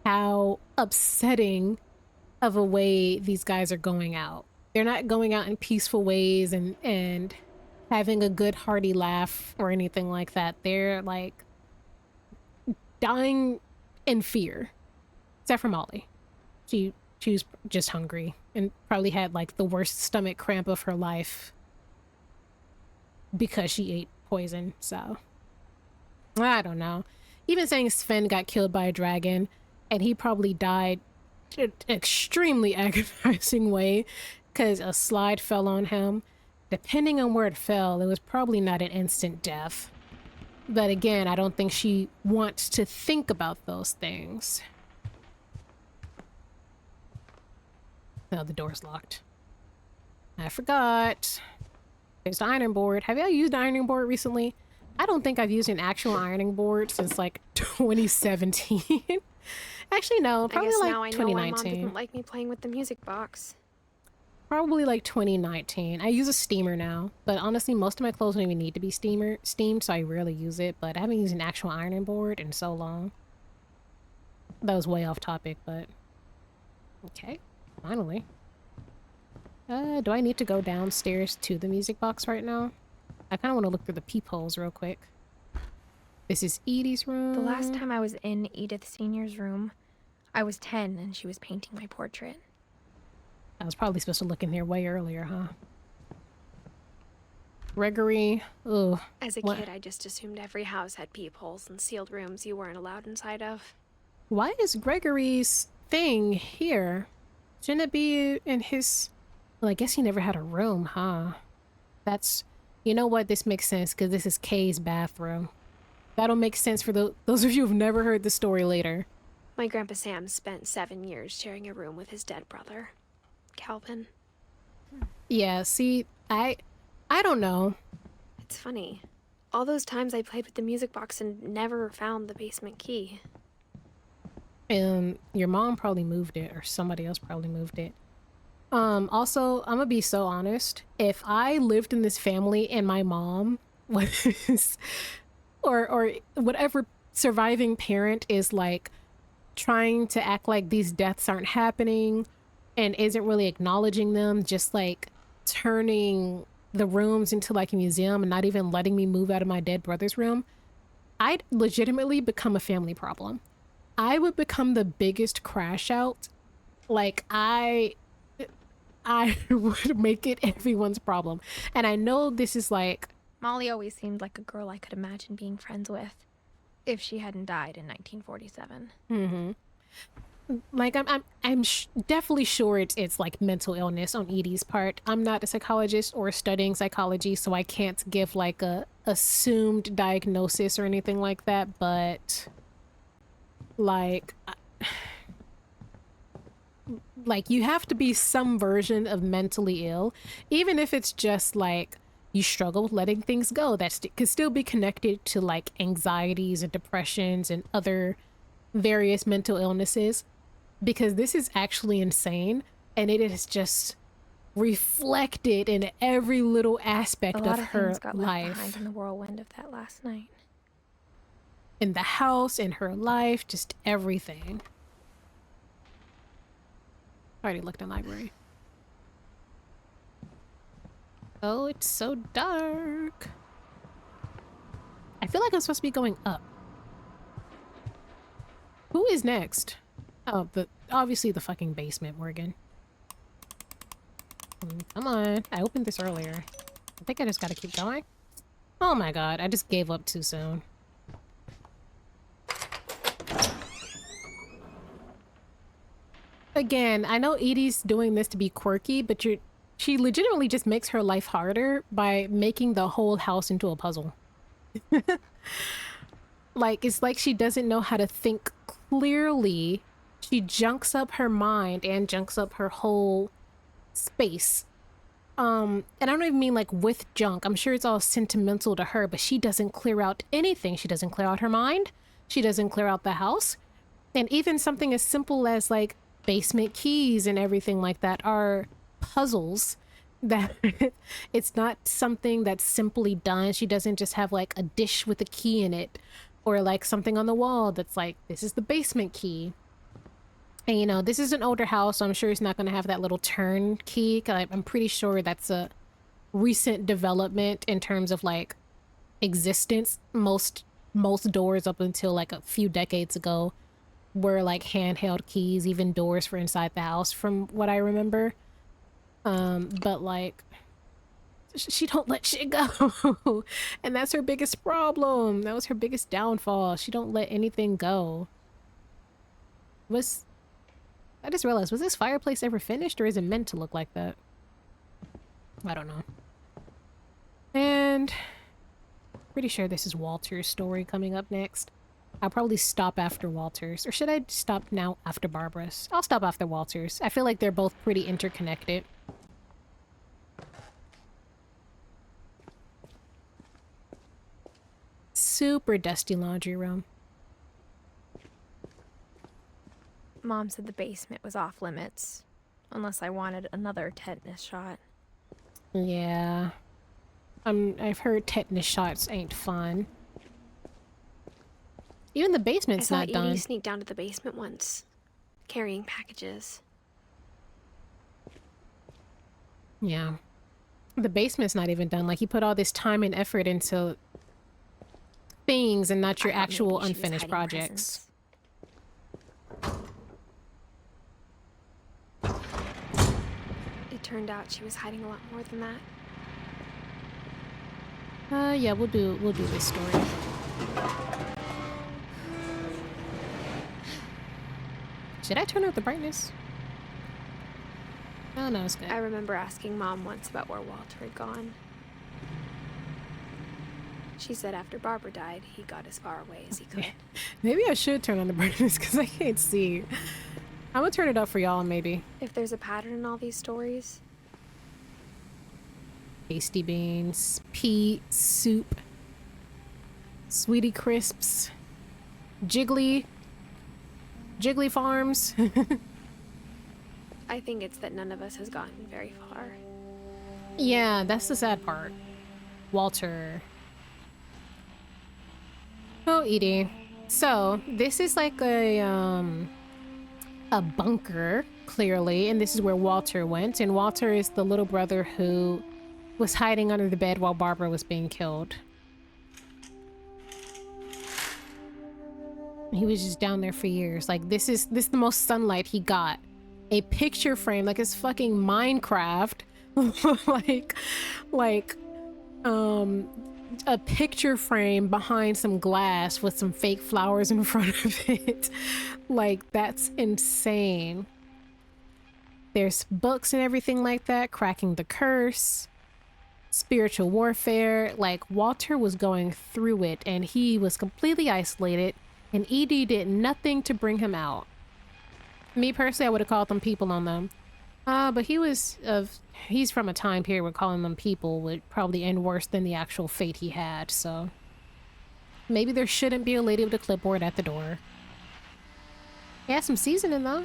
how upsetting of a way these guys are going out. They're not going out in peaceful ways and having a good hearty laugh or anything like that. They're like dying in fear. Except for Molly. She was just hungry and probably had like the worst stomach cramp of her life because she ate poison, so I don't know. Even saying Sven got killed by a dragon and he probably died in an extremely agonizing way because a slide fell on him. Depending on where it fell, it was probably not an instant death. But again, I don't think she wants to think about those things. No, the door's locked. I forgot. There's the ironing board. Have y'all used the ironing board recently? I don't think I've used an actual ironing board since like 2017. Actually, no, probably I guess like now I know 2019. why Mom didn't like me playing with the music box. Probably like 2019. I use a steamer now, but honestly, most of my clothes don't even need to be steamed, so I rarely use it. But I haven't used an actual ironing board in so long. That was way off topic, but okay, finally. Do I need to go downstairs to the music box right now? I kind of want to look through the peepholes real quick. This is Edie's room. The last time I was in Edith Sr.'s room, I was 10 and she was painting my portrait. I was probably supposed to look in here way earlier, huh? Gregory. Ugh. As a What? kid, I just assumed every house had peepholes and sealed rooms you weren't allowed inside of. Why is Gregory's thing here? Shouldn't it be in his... Well, I guess he never had a room, huh? That's... You know what? This makes sense, because this is Kay's bathroom. That'll make sense for those of you who've never heard the story later. My Grandpa Sam spent 7 years sharing a room with his dead brother, Calvin. Yeah, see, I don't know. It's funny. All those times I played with the music box and never found the basement key. And your mom probably moved it, or somebody else probably moved it. Also, I'm gonna be so honest. If I lived in this family and my mom was, or whatever surviving parent is like trying to act like these deaths aren't happening and isn't really acknowledging them, just like turning the rooms into like a museum and not even letting me move out of my dead brother's room, I'd legitimately become a family problem. I would become the biggest crash out. Like I would make it everyone's problem. And I know this is like... Molly always seemed like a girl I could imagine being friends with, if she hadn't died in 1947. Mm-hmm. Like I'm definitely sure it's like mental illness on Edie's part. I'm not a psychologist or studying psychology, so I can't give like a assumed diagnosis or anything like that, but like you have to be some version of mentally ill, even if it's just like you struggle with letting things go. That could still be connected to like anxieties and depressions and other various mental illnesses, because this is actually insane and it is just reflected in every little aspect of her things got left life. behind in the whirlwind of that last night. In the house, in her life, just everything. Already looked in library. Oh, it's so dark. I feel like I'm supposed to be going up. Who is next? Oh, obviously the fucking basement, Morgan. Come on. I opened this earlier. I think I just gotta keep going. Oh my god, I just gave up too soon. Again, I know Edie's doing this to be quirky, but she legitimately just makes her life harder by making the whole house into a puzzle. Like, it's like she doesn't know how to think clearly. She junks up her mind and junks up her whole space. And I don't even mean like with junk. I'm sure it's all sentimental to her, but she doesn't clear out anything. She doesn't clear out her mind. She doesn't clear out the house. And even something as simple as like basement keys and everything like that are puzzles that it's not something that's simply done. She doesn't just have like a dish with a key in it, or like something on the wall that's like, this is the basement key. And you know, this is an older house, so I'm sure it's not going to have that little turn key. 'Cause I'm pretty sure that's a recent development in terms of like existence. Most doors up until like a few decades ago were like handheld keys, even doors for inside the house, from what I remember. But like, she don't let shit go. And that's her biggest problem. That was her biggest downfall. She don't let anything go. I just realized, was this fireplace ever finished, or is it meant to look like that? I don't know. And Pretty sure this is Walter's story coming up next. I'll probably stop after Walter's. Or should I stop now after Barbara's? I'll stop after Walter's. I feel like they're both pretty interconnected. Super dusty laundry room. Mom said the basement was off limits, unless I wanted another tetanus shot. Yeah. I've heard tetanus shots ain't fun. Even the basement's not done. Edie sneaked down to the basement once, carrying packages. Yeah. The basement's not even done. Like, he put all this time and effort into things and not your I thought actual maybe she was unfinished hiding projects. It turned out she was hiding a lot more than that. Yeah, we'll do this story. Should I turn up the brightness? Oh no, it's good. I remember asking Mom once about where Walter had gone. She said after Barbara died, he got as far away as he could. Maybe I should turn on the brightness because I can't see. I'm gonna turn it up for y'all, maybe. If there's a pattern in all these stories, Tasty beans, pea soup, Sweetie Crisps, Jiggly Farms. I think it's that none of us has gotten very far. Yeah, that's the sad part. Walter. Oh, Edie. So, this is like a bunker, clearly, and this is where Walter went, and Walter is the little brother who was hiding under the bed while Barbara was being killed. He was just down there for years. Like, this is the most sunlight he got. A picture frame, like it's fucking Minecraft. like, a picture frame behind some glass with some fake flowers in front of it. Like, that's insane. There's books and everything like that. Cracking the Curse. Spiritual warfare. Like, Walter was going through it and he was completely isolated, and Edie did nothing to bring him out. Me personally, I would have called them people on them. But he's from a time period where calling them people would probably end worse than the actual fate he had, so maybe there shouldn't be a lady with a clipboard at the door. He has some seasoning though.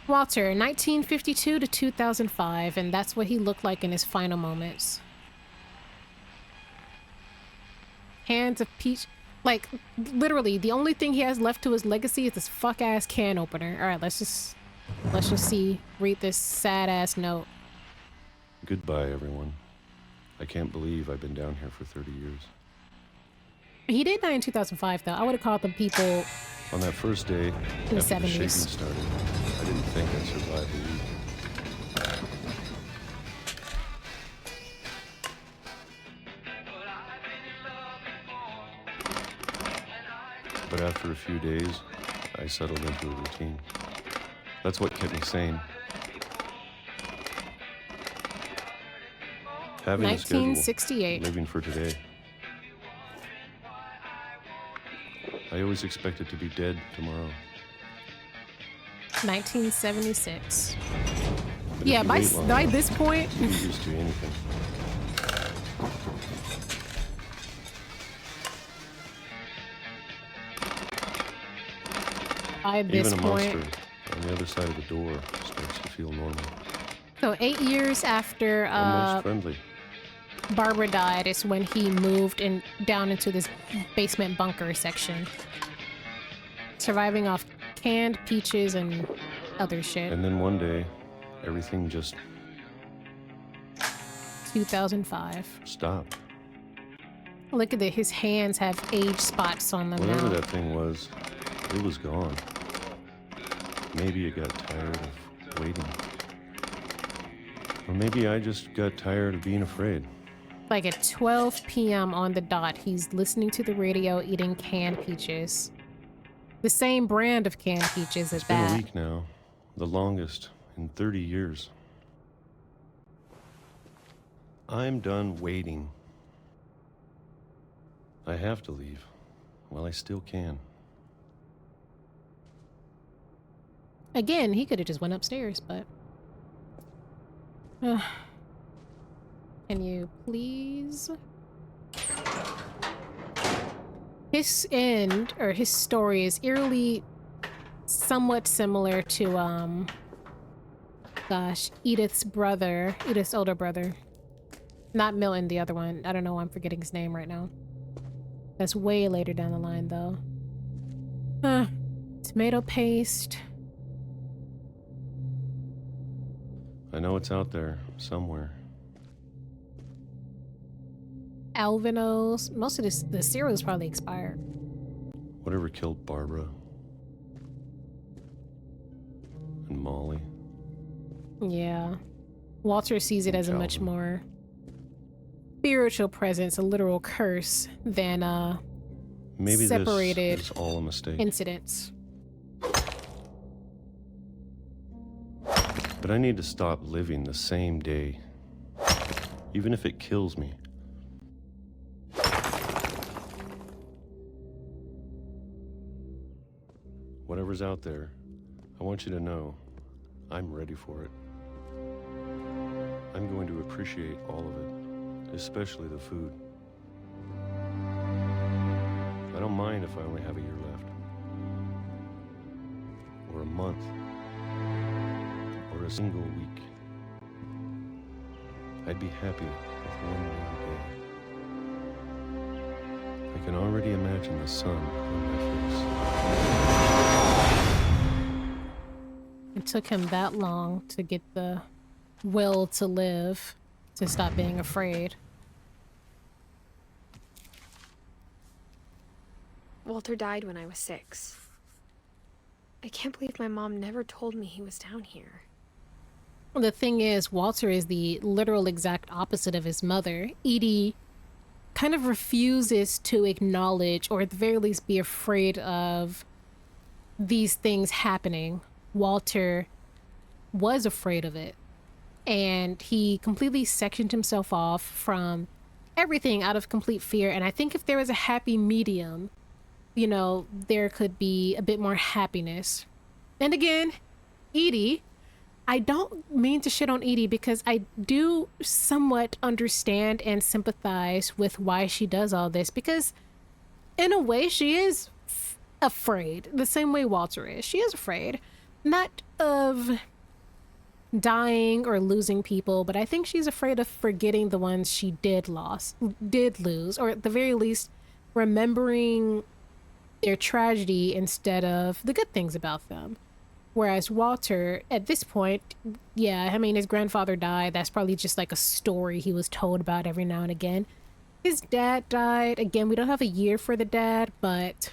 Walter, 1952 to 2005, and that's what he looked like in his final moments. Hands of peach. Like, literally, the only thing he has left to his legacy is this fuck-ass can opener. Alright, let's just read this sad-ass note. Goodbye, everyone. I can't believe I've been down here for 30 years. He did die in 2005, though. I would have called them people On that first day, in the after the shaking 70s. started, I didn't think I'd survive a week. But after a few days, I settled into a routine. That's what kept me sane. Having a schedule, 1968. living for today. I always expected to be dead tomorrow. 1976. But Yeah, if you by wait long by enough, this point, you get used to anything. by this Even a point. monster on the other side of the door starts to feel normal. So 8 years after Almost friendly. Barbara died is when he moved down into this basement bunker section, surviving off canned peaches and other shit. And then one day, everything just 2005. stopped. Look at it. His hands have age spots on them Whatever now. that thing was, it was gone. Maybe it got tired of waiting. Or maybe I just got tired of being afraid. Like at 12 p.m. on the dot, he's listening to the radio, eating canned peaches. The same brand of canned peaches It's at been a that. week now, the longest in 30 years. I'm done waiting. I have to leave. Well, I still can. Again, he could have just went upstairs, but... Can you please... His end, or his story, is eerily somewhat similar to, gosh, Edith's older brother. Not Milton, the other one. I don't know why I'm forgetting his name right now. That's way later down the line, though. Tomato paste. I know it's out there, somewhere. Alvinos. Most of the cereal's probably expired. Whatever killed Barbara. And Molly. Yeah. Walter sees it as a much Calvin. more spiritual presence, a literal curse, than Maybe separated this is all a mistake. incidents. But I need to stop living the same day. Even if it kills me. Whatever's out there, I want you to know I'm ready for it. I'm going to appreciate all of it, especially the food. I don't mind if I only have a year left. Or a month. Or a single week. I'd be happy with one more day. I can already imagine the sun on my face. It took him that long to get the will to live, to stop being afraid. Walter died when I was 6. I can't believe my mom never told me he was down here. Well, the thing is, Walter is the literal exact opposite of his mother. Edie kind of refuses to acknowledge, or at the very least be afraid of, these things happening. Walter was afraid of it, and he completely sectioned himself off from everything out of complete fear. And I think if there was a happy medium, you know, there could be a bit more happiness. And again, Edie, I don't mean to shit on Edie, because I do somewhat understand and sympathize with why she does all this, because in a way she is afraid, the same way Walter is. She is afraid, not of dying or losing people, but I think she's afraid of forgetting the ones she did lose, or at the very least remembering their tragedy instead of the good things about them. Whereas Walter, at this point, yeah, I mean, his grandfather died. That's probably just like a story he was told about every now and again. His dad died. Again, we don't have a year for the dad, but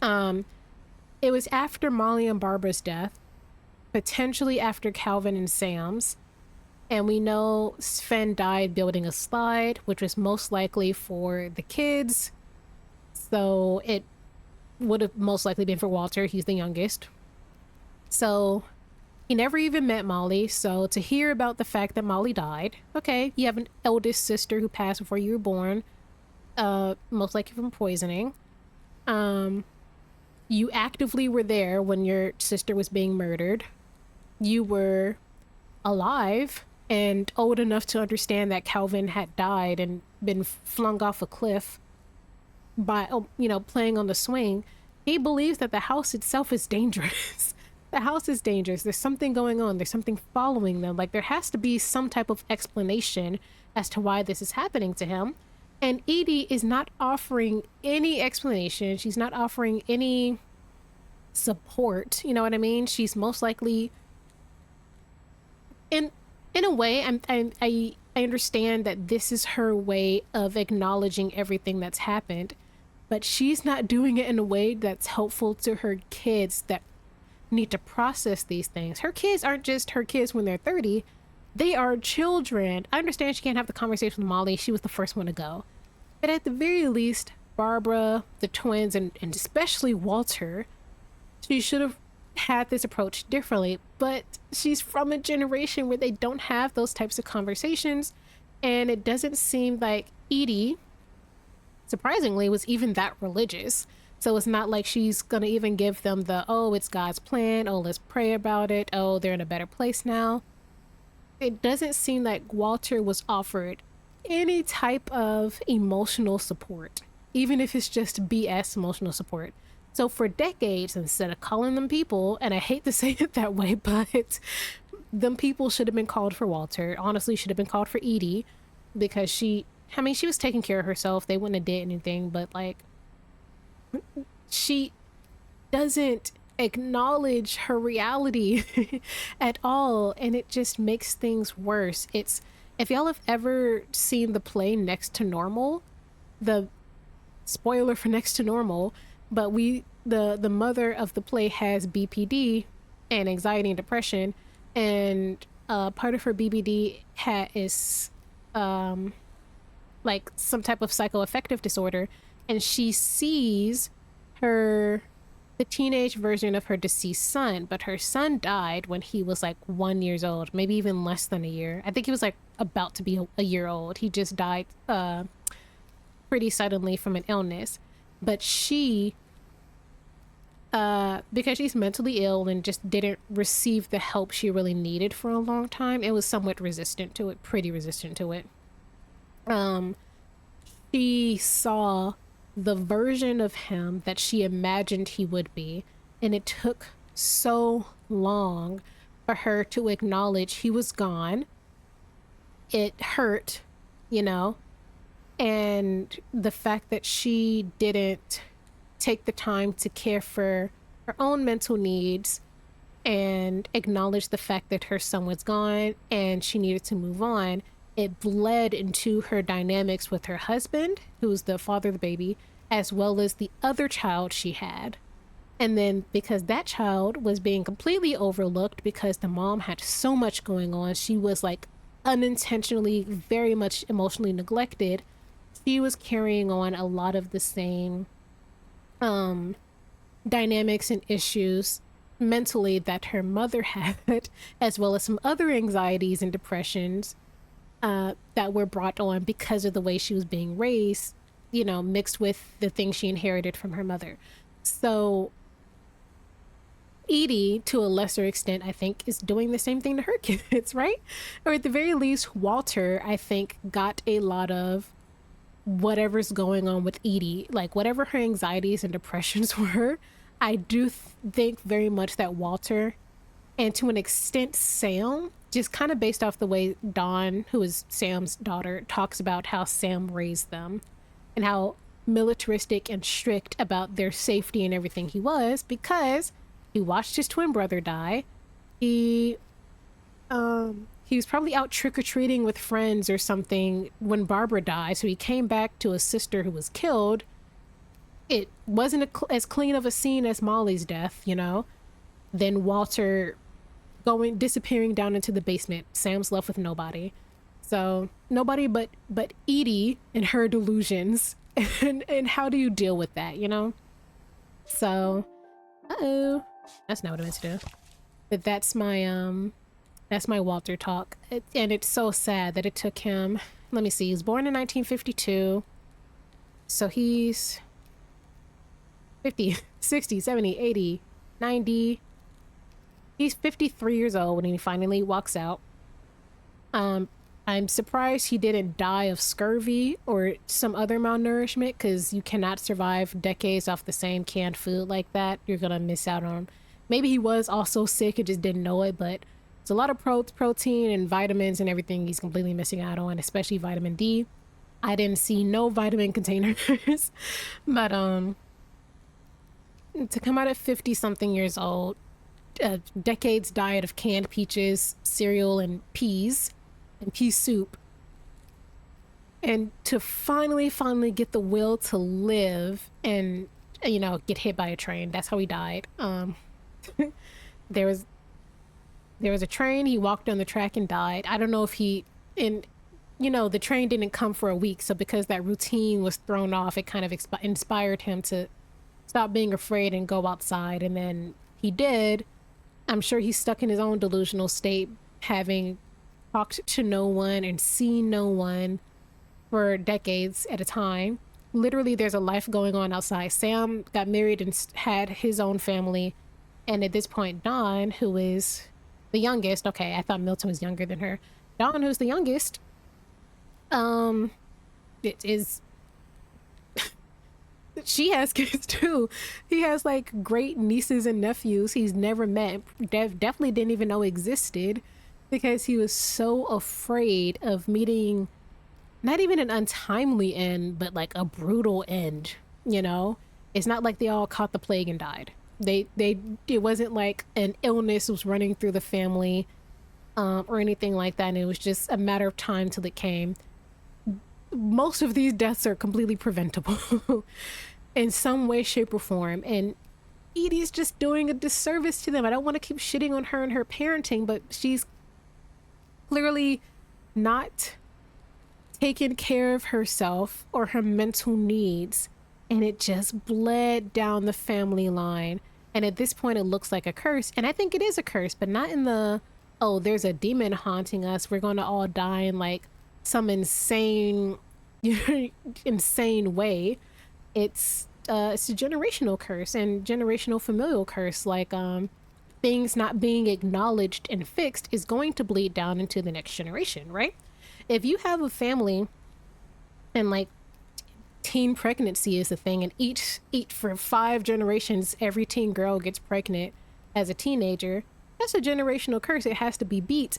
it was after Molly and Barbara's death, potentially after Calvin and Sam's. And we know Sven died building a slide, which was most likely for the kids. So it would have most likely been for Walter. He's the youngest. So he never even met Molly. So to hear about the fact that Molly died, okay, you have an eldest sister who passed before you were born, most likely from poisoning. You actively were there when your sister was being murdered. You were alive and old enough to understand that Calvin had died and been flung off a cliff by, you know, playing on the swing. He believes that the house itself is dangerous. The house is dangerous. There's something going on. There's something following them. Like, there has to be some type of explanation as to why this is happening to him. And Edie is not offering any explanation. She's not offering any support. You know what I mean? She's most likely, in a way, I understand that this is her way of acknowledging everything that's happened, but she's not doing it in a way that's helpful to her kids that need to process these things. Her kids aren't just her kids when they're 30. They are children. I understand she can't have the conversation with Molly. She was the first one to go. But at the very least, Barbara, the twins, and especially Walter, she should have had this approach differently. But she's from a generation where they don't have those types of conversations. And it doesn't seem like Edie surprisingly, was even that religious. So it's not like she's gonna even give them the, oh, it's God's plan, oh, let's pray about it, oh, they're in a better place now. It doesn't seem like Walter was offered any type of emotional support, even if it's just BS emotional support. So for decades, instead of calling them people, and I hate to say it that way, but them people should have been called for Walter. Honestly, should have been called for Edie, because she was taking care of herself. They wouldn't have did anything, but like, she doesn't acknowledge her reality at all, and it just makes things worse. It's, if y'all have ever seen the play Next to Normal, the spoiler for Next to Normal, but the mother of the play has BPD and anxiety and depression, and part of her BPD is like some type of psychoaffective disorder, and she sees the teenage version of her deceased son, but her son died when he was like 1 year old, maybe even less than a year. I think he was like about to be a year old. He just died pretty suddenly from an illness. But she, because she's mentally ill and just didn't receive the help she really needed for a long time, it was somewhat resistant to it, pretty resistant to it. She saw the version of him that she imagined he would be, and it took so long for her to acknowledge he was gone. It hurt, you know, and the fact that she didn't take the time to care for her own mental needs and acknowledge the fact that her son was gone and she needed to move on, it bled into her dynamics with her husband, who's the father of the baby, as well as the other child she had. And then because that child was being completely overlooked because the mom had so much going on, she was like unintentionally very much emotionally neglected. She was carrying on a lot of the same dynamics and issues mentally that her mother had, as well as some other anxieties and depressions that were brought on because of the way she was being raised, you know, mixed with the things she inherited from her mother. So Edie, to a lesser extent, I think, is doing the same thing to her kids, right? Or at the very least, Walter, I think, got a lot of whatever's going on with Edie, like whatever her anxieties and depressions were. I do think very much that Walter, and to an extent Sam, just kind of based off the way Dawn, who is Sam's daughter, talks about how Sam raised them and how militaristic and strict about their safety and everything he was, because he watched his twin brother die. He was probably out trick-or-treating with friends or something when Barbara died, so he came back to a sister who was killed. It wasn't as clean of a scene as Molly's death, you know? Then Walter disappearing down into the basement. Sam's left with nobody. So nobody but Edie and her delusions. And how do you deal with that, you know? So, that's not what I meant to do. But that's my Walter talk. And it's so sad that it took him, let me see, he was born in 1952. So he's 50, 60, 70, 80, 90. He's 53 years old when he finally walks out. I'm surprised he didn't die of scurvy or some other malnourishment, because you cannot survive decades off the same canned food like that. You're gonna miss out on, maybe he was also sick and just didn't know it, but it's a lot of protein and vitamins and everything he's completely missing out on, especially vitamin D. I didn't see no vitamin containers. But to come out at 50 something years old, decades diet of canned peaches, cereal, and peas and pea soup, and to finally get the will to live and, you know, get hit by a train. That's how he died. There was a train, he walked on the track and died. I don't know if the train didn't come for a week, so because that routine was thrown off, it kind of inspired him to stop being afraid and go outside, and then he did. I'm sure he's stuck in his own delusional state, having talked to no one and seen no one for decades at a time. literally there's a life going on outside. Sam got married and had his own family. And at this point, Dawn, who is the youngest, okay, I thought Milton was younger than her. Dawn, who's the youngest, it is, she has kids too. He has like great nieces and nephews he's never met, definitely didn't even know existed, because he was so afraid of meeting not even an untimely end, but like a brutal end, you know? It's not like they all caught the plague and died. It wasn't like an illness was running through the family or anything like that, and it was just a matter of time till it came. Most of these deaths are completely preventable in some way, shape, or form, and Edie's just doing a disservice to them. I don't want to keep shitting on her and her parenting, but she's clearly not taken care of herself or her mental needs, and it just bled down the family line. And at this point, it looks like a curse, and I think it is a curse, but not in the, oh, there's a demon haunting us, we're going to all die in like some insane insane way. It's a generational curse and generational familial curse. Like things not being acknowledged and fixed is going to bleed down into the next generation, right? If you have a family and like teen pregnancy is the thing, and each for 5 generations every teen girl gets pregnant as a teenager, that's a generational curse. It has to be beat.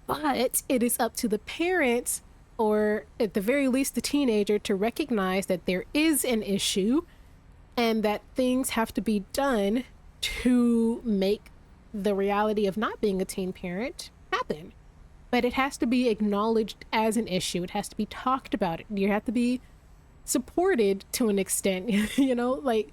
But it is up to the parents, or at the very least the teenager, to recognize that there is an issue and that things have to be done to make the reality of not being a teen parent happen. But it has to be acknowledged as an issue. It has to be talked about. You have to be supported to an extent, you know, like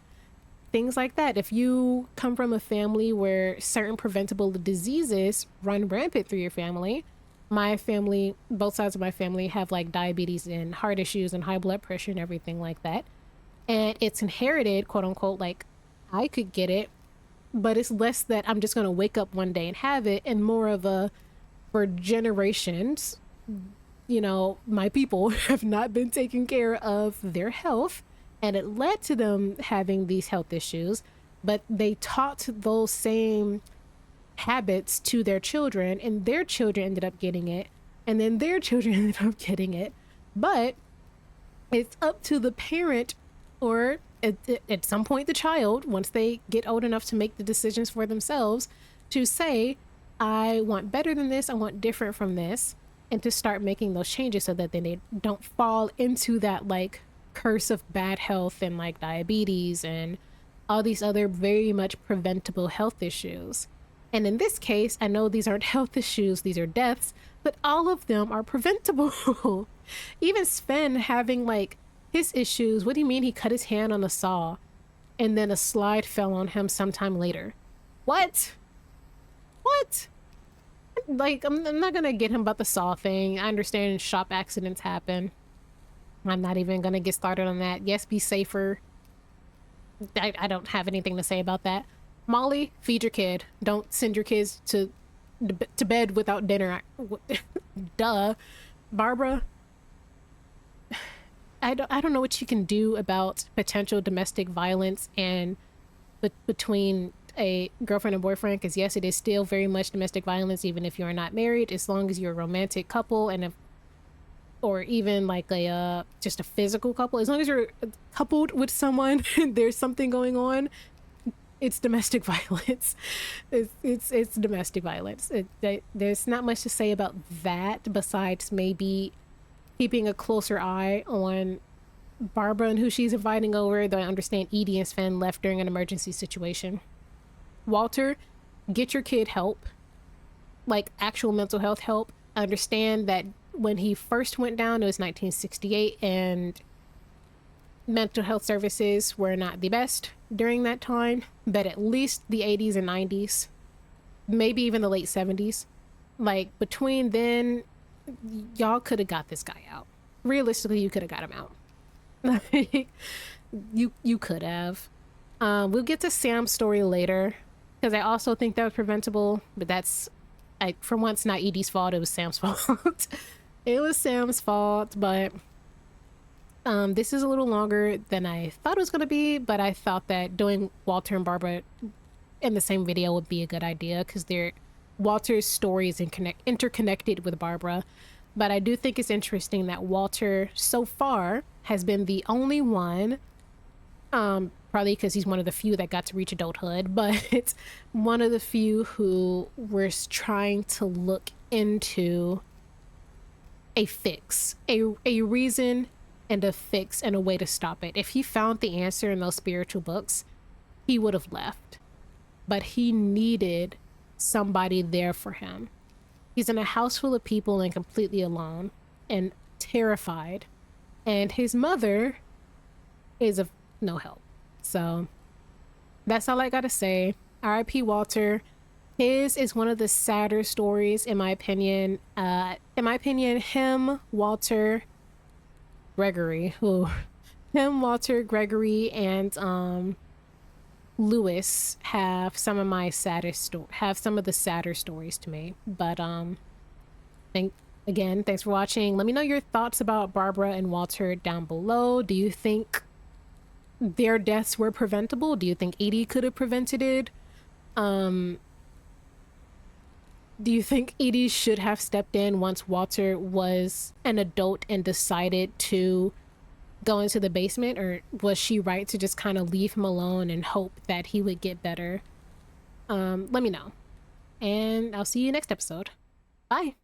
things like that. If you come from a family where certain preventable diseases run rampant through your family, my family, both sides of my family have like diabetes and heart issues and high blood pressure and everything like that. And it's inherited, quote unquote, like I could get it, but it's less that I'm just going to wake up one day and have it, and more of a, for generations, you know, my people have not been taking care of their health, and it led to them having these health issues, but they taught those same habits to their children, and their children ended up getting it, and then their children ended up getting it. But it's up to the parent, or at some point the child, once they get old enough to make the decisions for themselves, to say, I want better than this, I want different from this, and to start making those changes so that they don't fall into that like curse of bad health and like diabetes and all these other very much preventable health issues. And in this case, I know these aren't health issues, these are deaths, but all of them are preventable. Even Sven having like his issues, what do you mean he cut his hand on a saw and then a slide fell on him sometime later? What? Like, I'm not gonna get him about the saw thing. I understand shop accidents happen. I'm not even gonna get started on that. Yes, be safer. I don't have anything to say about that. Molly, feed your kid. Don't send your kids to bed without dinner. Duh. Barbara, I don't know what you can do about potential domestic violence and between a girlfriend and boyfriend, because yes, it is still very much domestic violence even if you're not married, as long as you're a romantic couple, and or even like a just a physical couple, as long as you're coupled with someone and there's something going on, it's domestic violence. It's domestic violence. There's not much to say about that besides maybe keeping a closer eye on Barbara and who she's inviting over. Though I understand Edie and Sven left during an emergency situation. Walter, get your kid help, like actual mental health help. I understand that when he first went down, it was 1968, and mental health services were not the best during that time, but at least the 80s and 90s, maybe even the late 70s. Like between then, y'all could have got this guy out. Realistically, you could have got him out. Like, you could have. We'll get to Sam's story later, because I also think that was preventable, but that's, for once, not Edie's fault. It was Sam's fault. It was Sam's fault, but This is a little longer than I thought it was going to be, but I thought that doing Walter and Barbara in the same video would be a good idea because Walter's story is interconnected with Barbara. But I do think it's interesting that Walter so far has been the only one, probably because he's one of the few that got to reach adulthood, but it's one of the few who was trying to look into a fix, a reason and a fix and a way to stop it. If he found the answer in those spiritual books, he would have left. But he needed somebody there for him. He's in a house full of people and completely alone and terrified. And his mother is of no help. So that's all I gotta say. R.I.P. Walter. His is one of the sadder stories, in my opinion. Him, Walter, Gregory, and Lewis have some of the sadder stories to me. But thanks for watching. Let me know your thoughts about Barbara and Walter down below. Do you think their deaths were preventable? Do you think Edie could have prevented it? Do you think Edie should have stepped in once Walter was an adult and decided to go into the basement, or was she right to just kind of leave him alone and hope that he would get better? Let me know. And I'll see you next episode. Bye.